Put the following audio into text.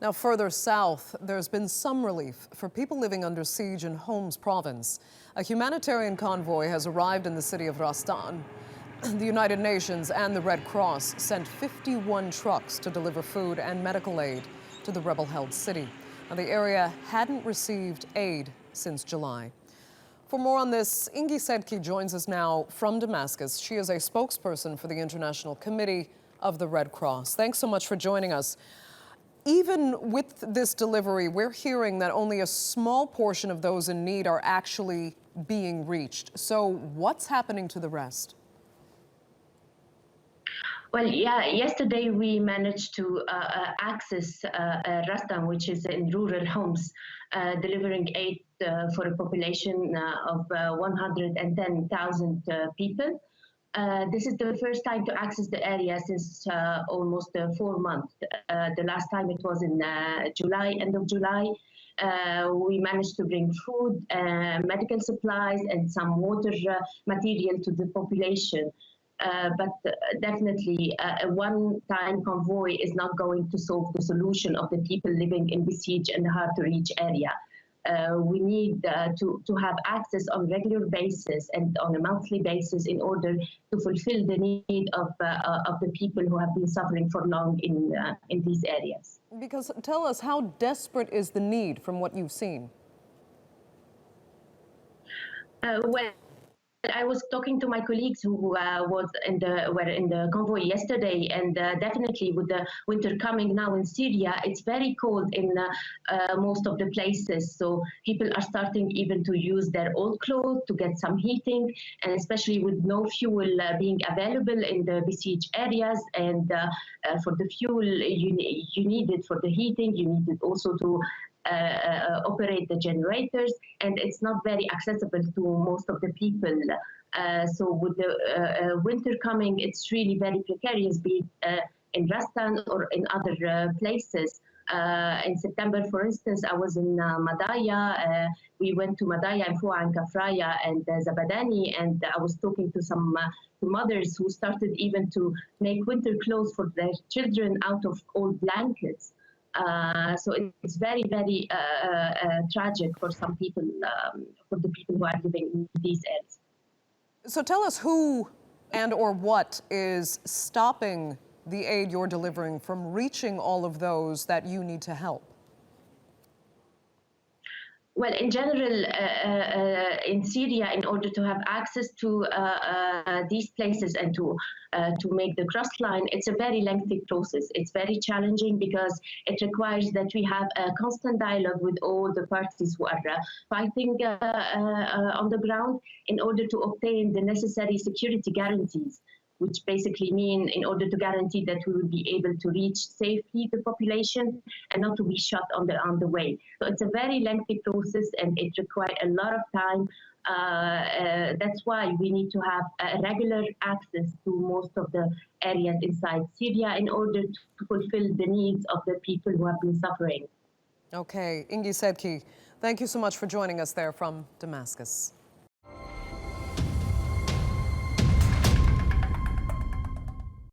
Now, further south, there's been some relief for people living under siege in Homs province. A humanitarian convoy has arrived in the city of Rastan. The United Nations and the Red Cross sent 51 trucks to deliver food and medical aid to the rebel-held city. Now, the area hadn't received aid since July. For more on this, Ingi Sedki joins us now from Damascus. She is a spokesperson for the International Committee of the Red Cross. Thanks so much for joining us. Even with this delivery, we're hearing that only a small portion of those in need are actually being reached. So what's happening to the rest? Well, yeah, yesterday we managed to access Rastan, which is in rural homes, delivering aid for a population of 110,000 people. This is the first time to access the area since almost 4 months. The last time it was in July, end of July. We managed to bring food, medical supplies, and some water material to the population. But definitely a one-time convoy is not going to solve the solution of the people living in besieged and hard-to-reach area. We need to have access on regular basis and on a monthly basis in order to fulfill the need of the people who have been suffering for long in these areas. Because tell us, how desperate is the need from what you've seen? Well, I was talking to my colleagues who were in the convoy yesterday, and definitely with the winter coming now in Syria, it's very cold in most of the places. So people are starting even to use their old clothes to get some heating, and especially with no fuel being available in the besieged areas. And for the fuel, you need it for the heating. You need it also to operate the generators, and it's not very accessible to most of the people. So with the winter coming, it's really very precarious, be it in Rastan or in other places. In September, for instance, I was in Madaya. We went to Madaya and Fua and Kafraya and Zabadani, and I was talking to some mothers who started even to make winter clothes for their children out of old blankets. So it's very, very tragic for some people, for the people who are living in these areas. So tell us who and or what is stopping the aid you're delivering from reaching all of those that you need to help? Well, in general, in Syria, in order to have access to these places and to make the cross line, it's a very lengthy process. It's very challenging because it requires that we have a constant dialogue with all the parties who are fighting on the ground in order to obtain the necessary security guarantees, which basically mean in order to guarantee that we will be able to reach safely the population and not to be shot on the way. So it's a very lengthy process and it requires a lot of time. That's why we need to have a regular access to most of the areas inside Syria in order to fulfill the needs of the people who have been suffering. Okay, Ingi Sedki, thank you so much for joining us there from Damascus.